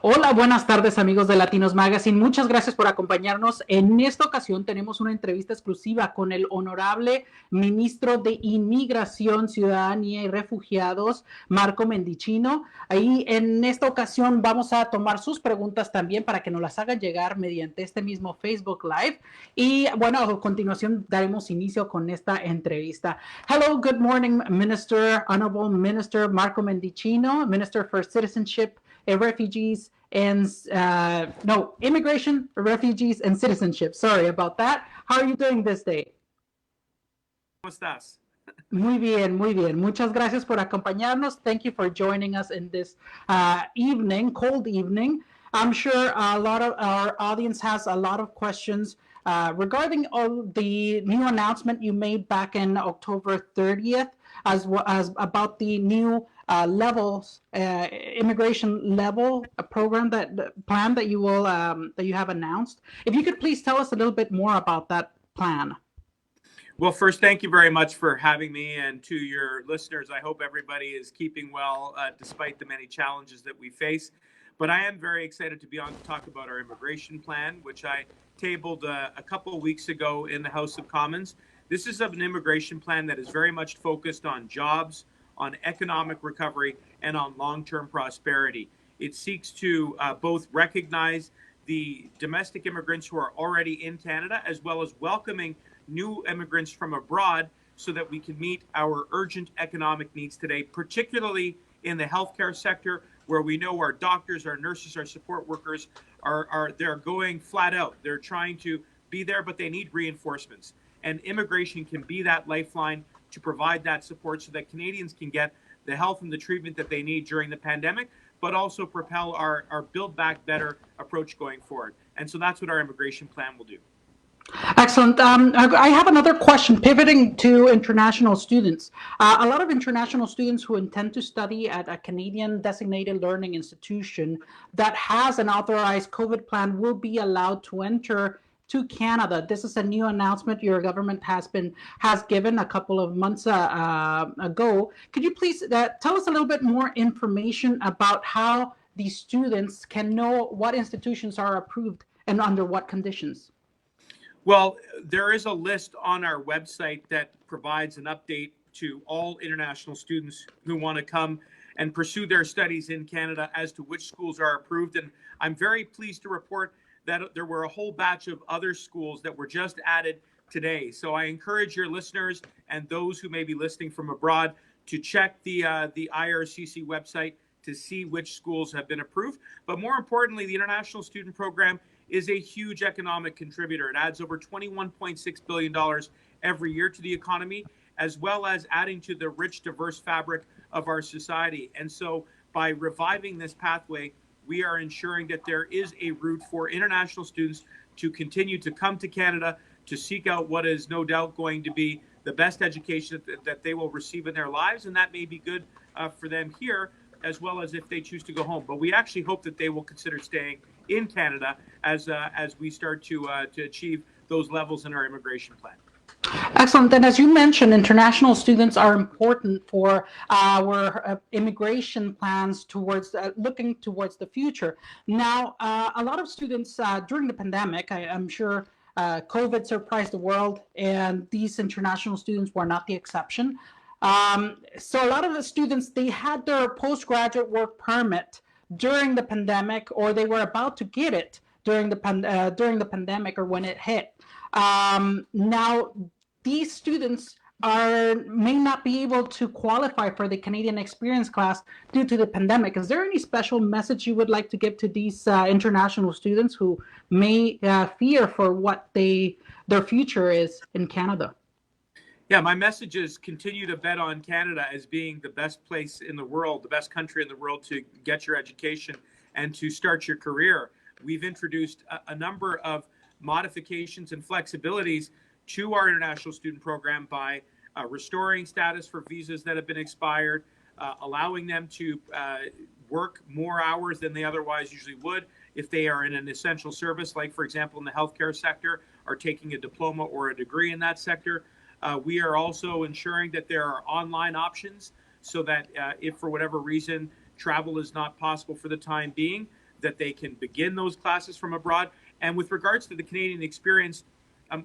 Hola, buenas tardes amigos de Latinos Magazine. Muchas gracias por acompañarnos. En esta ocasión tenemos una entrevista exclusiva con el honorable Ministro de Inmigración, Ciudadanía y Refugiados, Marco Mendicino. Ahí en esta ocasión vamos a tomar sus preguntas también para que nos las hagan llegar mediante este mismo Facebook Live. Y bueno, a continuación daremos inicio con esta entrevista. Hello, good morning, Minister, Honorable Minister Marco Mendicino, Minister for Citizenship, refugees and immigration, refugees and citizenship. Sorry about that. How are you doing this day? ¿Cómo estás? Muy bien, muy bien. Muchas gracias por acompañarnos. Thank you for joining us in this cold evening. I'm sure a lot of our audience has a lot of questions regarding all the new announcement you made back in October 30th, as well as about the new levels, immigration level program plan that you have announced. If you could please tell us a little bit more about that plan. Well, first, thank you very much for having me, and to your listeners, I hope everybody is keeping well despite the many challenges that we face. But I am very excited to be on to talk about our immigration plan, which I tabled a couple of weeks ago in the House of Commons. This is an immigration plan that is very much focused on jobs, on economic recovery, and on long-term prosperity. It seeks to both recognize the domestic immigrants who are already in Canada, as well as welcoming new immigrants from abroad so that we can meet our urgent economic needs today, particularly in the healthcare sector, where we know our doctors, our nurses, our support workers they're going flat out. They're trying to be there, but they need reinforcements. And immigration can be that lifeline to provide that support so that Canadians can get the health and the treatment that they need during the pandemic, but also propel our Build Back Better approach going forward. And so that's what our immigration plan will do. Excellent. I have another question pivoting to international students. A lot of international students who intend to study at a Canadian designated learning institution that has an authorized COVID plan will be allowed to enter to Canada. This is a new announcement your government has given a couple of months ago. Could you please tell us a little bit more information about how these students can know what institutions are approved and under what conditions? Well, there is a list on our website that provides an update to all international students who want to come and pursue their studies in Canada as to which schools are approved. And I'm very pleased to report that there were a whole batch of other schools that were just added today. So I encourage your listeners and those who may be listening from abroad to check the IRCC website to see which schools have been approved. But more importantly, the International Student Program is a huge economic contributor. It adds over $21.6 billion every year to the economy, as well as adding to the rich, diverse fabric of our society. And so by reviving this pathway, we are ensuring that there is a route for international students to continue to come to Canada to seek out what is no doubt going to be the best education that they will receive in their lives. And that may be good for them here, as well as if they choose to go home. But we actually hope that they will consider staying in Canada as we start to achieve those levels in our immigration plan. Excellent. And as you mentioned, international students are important for our immigration plans towards looking towards the future. Now, a lot of students during the pandemic, I'm sure COVID surprised the world, and these international students were not the exception. So a lot of the students, they had their postgraduate work permit during the pandemic, or they were about to get it during the pandemic or when it hit. Now, these students may not be able to qualify for the Canadian Experience class due to the pandemic. Is there any special message you would like to give to these international students who may fear for what their future is in Canada? Yeah, my message is continue to bet on Canada as being the best place in the world, the best country in the world to get your education and to start your career. We've introduced a number of modifications and flexibilities to our international student program by restoring status for visas that have been expired, allowing them to work more hours than they otherwise usually would if they are in an essential service, like, for example, in the healthcare sector, or taking a diploma or a degree in that sector. We are also ensuring that there are online options so that if for whatever reason travel is not possible for the time being, that they can begin those classes from abroad. And with regards to the Canadian experience,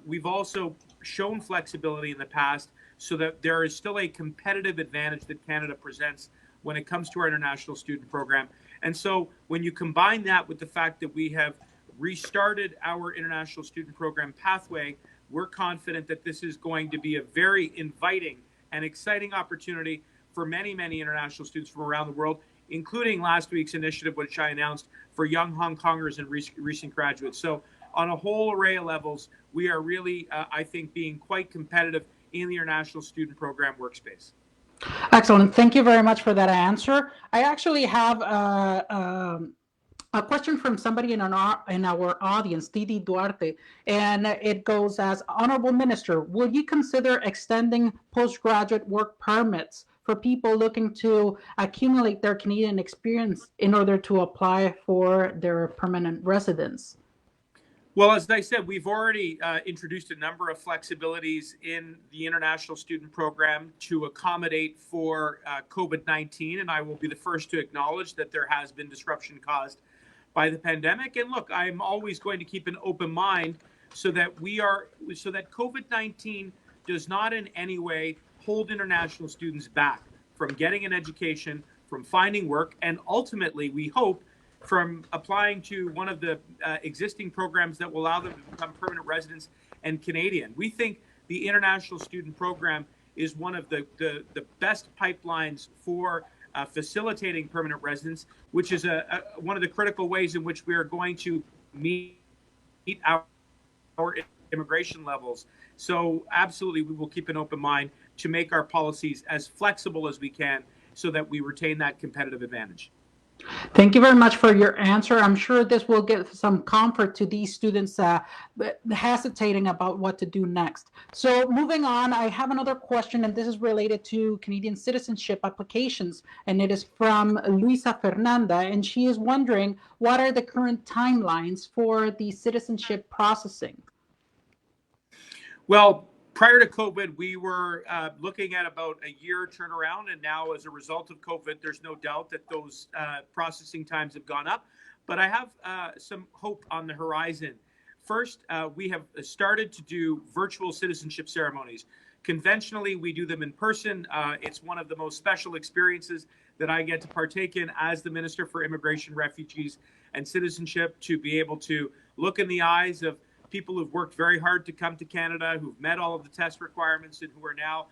we've also shown flexibility in the past so that there is still a competitive advantage that Canada presents when it comes to our international student program. And so when you combine that with the fact that we have restarted our international student program pathway, we're confident that this is going to be a very inviting and exciting opportunity for many, many international students from around the world, including last week's initiative, which I announced for young Hong Kongers and recent graduates. So on a whole array of levels, we are really, I think, being quite competitive in the international student program workspace. Excellent. Thank you very much for that answer. I actually have a question from somebody in our audience, Didi Duarte, and it goes as, Honorable Minister, will you consider extending postgraduate work permits for people looking to accumulate their Canadian experience in order to apply for their permanent residence? Well, as I said, we've already introduced a number of flexibilities in the international student program to accommodate for COVID-19, and I will be the first to acknowledge that there has been disruption caused by the pandemic. And look, I'm always going to keep an open mind so that COVID-19 does not in any way hold international students back from getting an education, from finding work, and ultimately, we hope, from applying to one of the existing programs that will allow them to become permanent residents and Canadian. We think the international student program is one of the best pipelines for facilitating permanent residence, which is one of the critical ways in which we are going to meet our immigration levels. So absolutely, we will keep an open mind to make our policies as flexible as we can so that we retain that competitive advantage. Thank you very much for your answer. I'm sure this will give some comfort to these students hesitating about what to do next. So moving on, I have another question, and this is related to Canadian citizenship applications, and it is from Luisa Fernanda, and she is wondering, what are the current timelines for the citizenship processing? Well, prior to COVID, we were looking at about a year turnaround, and now as a result of COVID, there's no doubt that those processing times have gone up. But I have some hope on the horizon. First, we have started to do virtual citizenship ceremonies. Conventionally, we do them in person. It's one of the most special experiences that I get to partake in as the Minister for Immigration, Refugees, and Citizenship, to be able to look in the eyes of people who've worked very hard to come to Canada, who've met all of the test requirements, and who are now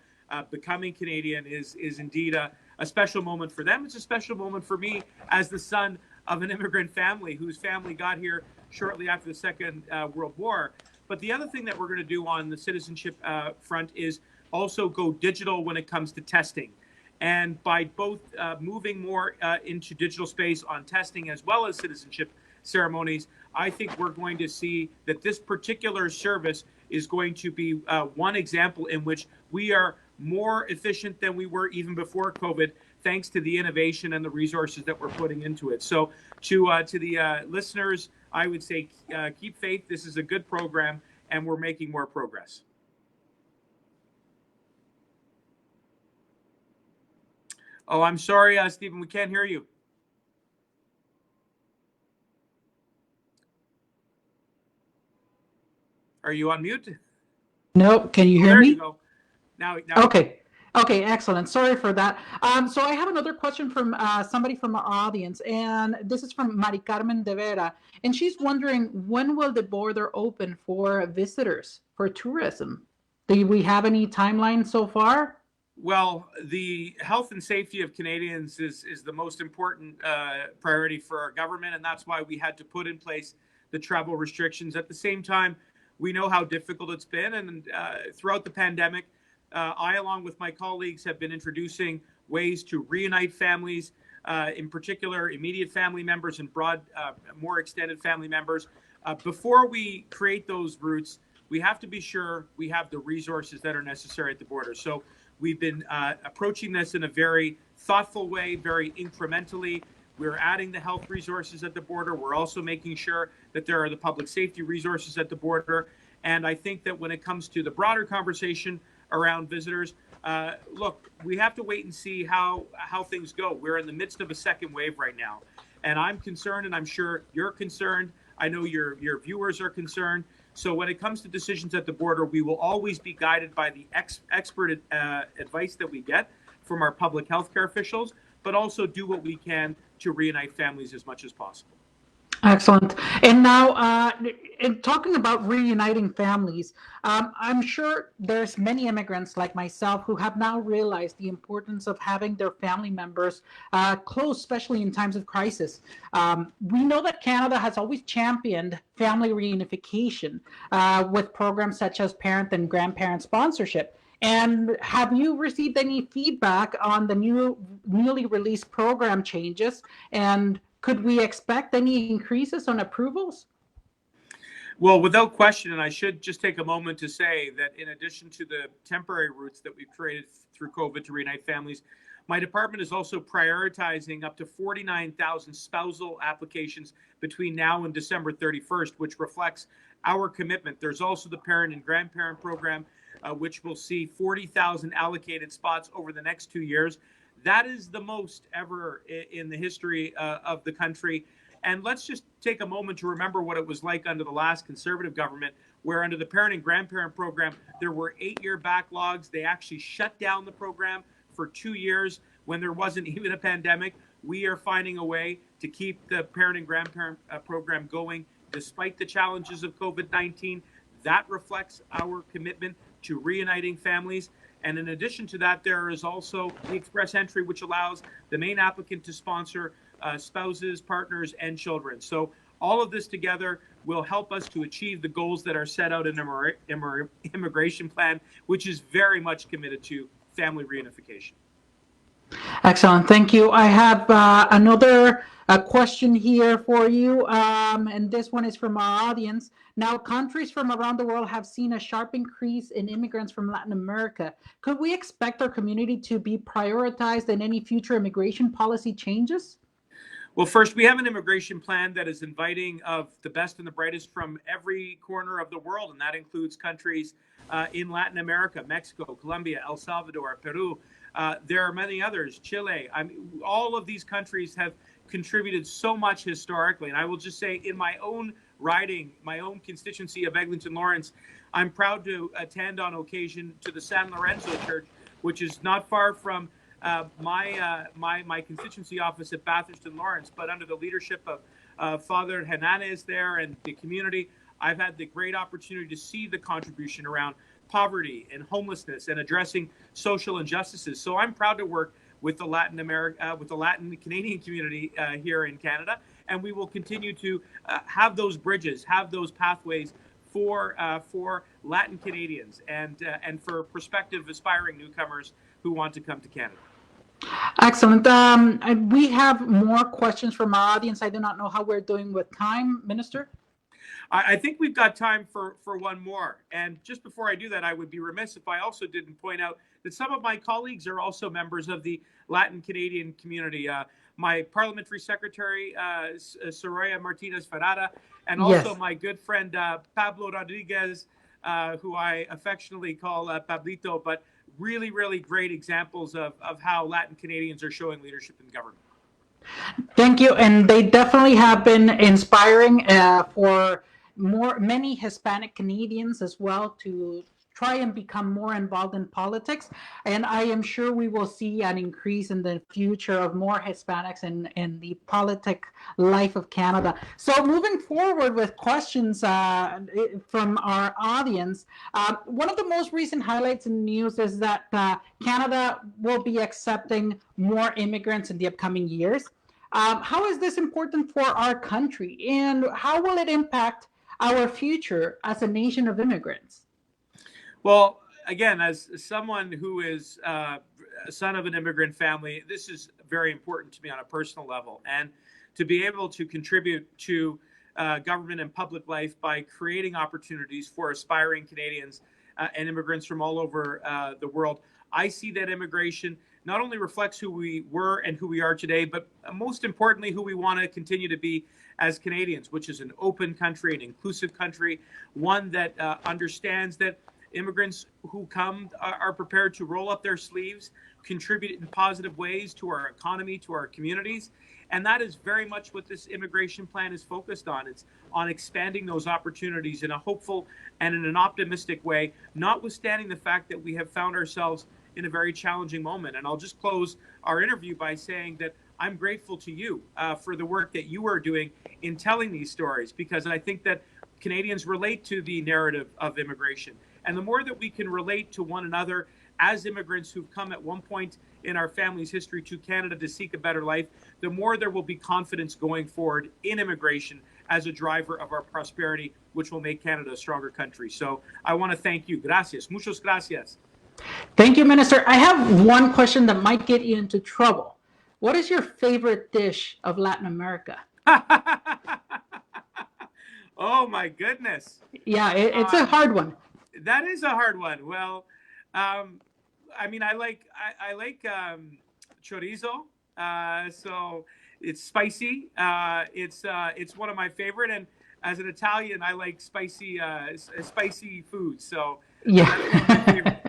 becoming Canadian is indeed a special moment for them. It's a special moment for me as the son of an immigrant family whose family got here shortly after the Second World War. But the other thing that we're going to do on the citizenship front is also go digital when it comes to testing. And by both moving more into digital space on testing as well as citizenship ceremonies, I think we're going to see that this particular service is going to be one example in which we are more efficient than we were even before COVID, thanks to the innovation and the resources that we're putting into it. So to the listeners, I would say keep faith. This is a good program, and we're making more progress. Oh, I'm sorry, Stephen, we can't hear you. Are you on mute? No, can you hear there me? You go. Now. Okay. Okay, excellent. Sorry for that. So I have another question from somebody from our audience, and this is from Mari Carmen de Vera, and she's wondering, when will the border open for visitors, for tourism? Do we have any timeline so far? Well, the health and safety of Canadians is the most important priority for our government, and that's why we had to put in place the travel restrictions. At the same time, we know how difficult it's been, and throughout the pandemic, I, along with my colleagues, have been introducing ways to reunite families, in particular immediate family members and broad, more extended family members. Before we create those routes, we have to be sure we have the resources that are necessary at the border. So we've been approaching this in a very thoughtful way, very incrementally. We're adding the health resources at the border. We're also making sure that there are the public safety resources at the border. And I think that when it comes to the broader conversation around visitors, look, we have to wait and see how things go. We're in the midst of a second wave right now. And I'm concerned, and I'm sure you're concerned. I know your viewers are concerned. So when it comes to decisions at the border, we will always be guided by the expert advice that we get from our public health care officials, but also do what we can to reunite families as much as possible. Excellent. And now, in talking about reuniting families, I'm sure there's many immigrants like myself who have now realized the importance of having their family members close, especially in times of crisis. We know that Canada has always championed family reunification with programs such as parent and grandparent sponsorship. And have you received any feedback on the newly released program changes? And could we expect any increases on approvals? Well, without question, and I should just take a moment to say that in addition to the temporary routes that we've created through COVID to reunite families, my department is also prioritizing up to 49,000 spousal applications between now and December 31st, which reflects our commitment. There's also the parent and grandparent program, which will see 40,000 allocated spots over the next 2 years. That is the most ever in the history of the country. And let's just take a moment to remember what it was like under the last Conservative government, where under the parent and grandparent program, there were 8-year backlogs. They actually shut down the program for 2 years when there wasn't even a pandemic. We are finding a way to keep the parent and grandparent program going despite the challenges of COVID-19. That reflects our commitment to reuniting families. And in addition to that, there is also the express entry, which allows the main applicant to sponsor spouses, partners, and children. So all of this together will help us to achieve the goals that are set out in our immigration plan, which is very much committed to family reunification. Excellent. Thank you. I have another question here for you, and this one is from our audience. Now, countries from around the world have seen a sharp increase in immigrants from Latin America. Could we expect our community to be prioritized in any future immigration policy changes? Well, first, we have an immigration plan that is inviting of the best and the brightest from every corner of the world, and that includes countries in Latin America, Mexico, Colombia, El Salvador, Peru. There are many others, Chile. I mean, all of these countries have contributed so much historically. And I will just say, in my own riding, my own constituency of Eglinton Lawrence, I'm proud to attend on occasion to the San Lorenzo Church, which is not far from my constituency office at Bathurst and Lawrence, but under the leadership of Father Hernandez there and the community, I've had the great opportunity to see the contribution around poverty and homelessness and addressing social injustices. So I'm proud to work with the Latin Canadian community here in Canada, and we will continue to have those bridges, have those pathways for Latin Canadians and for prospective aspiring newcomers who want to come to Canada. Excellent. We have more questions from our audience. I do not know how we're doing with time, Minister. I think we've got time for one more. And just before I do that, I would be remiss if I also didn't point out that some of my colleagues are also members of the Latin Canadian community. My parliamentary secretary, Soraya Martinez Ferrara, and also my good friend, Pablo Rodriguez, who I affectionately call Pablito, but really, really great examples of how Latin Canadians are showing leadership in government. Thank you. And they definitely have been inspiring for many Hispanic Canadians as well to try and become more involved in politics. And I am sure we will see an increase in the future of more Hispanics in the politic life of Canada. So moving forward with questions from our audience, one of the most recent highlights in the news is that Canada will be accepting more immigrants in the upcoming years. How is this important for our country, and how will it impact our future as a nation of immigrants? Well, again, as someone who is a son of an immigrant family, this is very important to me on a personal level. And to be able to contribute to government and public life by creating opportunities for aspiring Canadians and immigrants from all over the world, I see that immigration not only reflects who we were and who we are today, but most importantly, who we want to continue to be as Canadians, which is an open country, an inclusive country, one that understands that immigrants who come are prepared to roll up their sleeves, contribute in positive ways to our economy, to our communities, And that is very much what this immigration plan is focused on. It's on expanding those opportunities in a hopeful and in an optimistic way, notwithstanding the fact that we have found ourselves in a very challenging moment. And I'll just close our interview by saying that I'm grateful to you for the work that you are doing in telling these stories, because I think that Canadians relate to the narrative of immigration. And the more that we can relate to one another as immigrants who've come at one point in our family's history to Canada to seek a better life, the more there will be confidence going forward in immigration as a driver of our prosperity, which will make Canada a stronger country. So I want to thank you. Gracias. Muchas gracias. Thank you, Minister. I have one question that might get you into trouble. What is your favorite dish of Latin America? Oh, my goodness. Yeah, it's a hard one. That is a hard one. Well, I mean, I like chorizo. So it's spicy. It's one of my favorite. And as an Italian, I like spicy food. So yeah.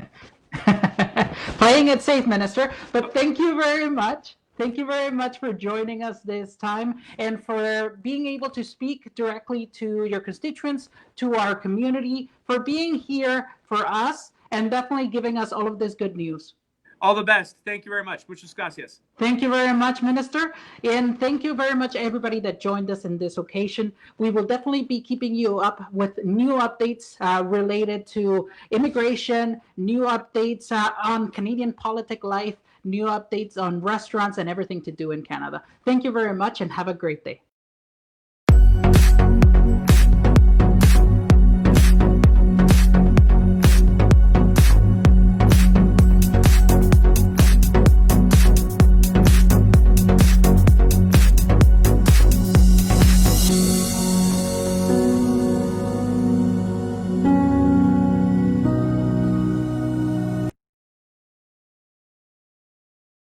Playing it safe, Minister. But thank you very much. Thank you very much for joining us this time and for being able to speak directly to your constituents, to our community, for being here for us and definitely giving us all of this good news. All the best. Thank you very much. Muchas gracias. Thank you very much, Minister. And thank you very much, everybody that joined us in this occasion. We will definitely be keeping you up with new updates related to immigration, new updates on Canadian politic life, new updates on restaurants and everything to do in Canada. Thank you very much and have a great day.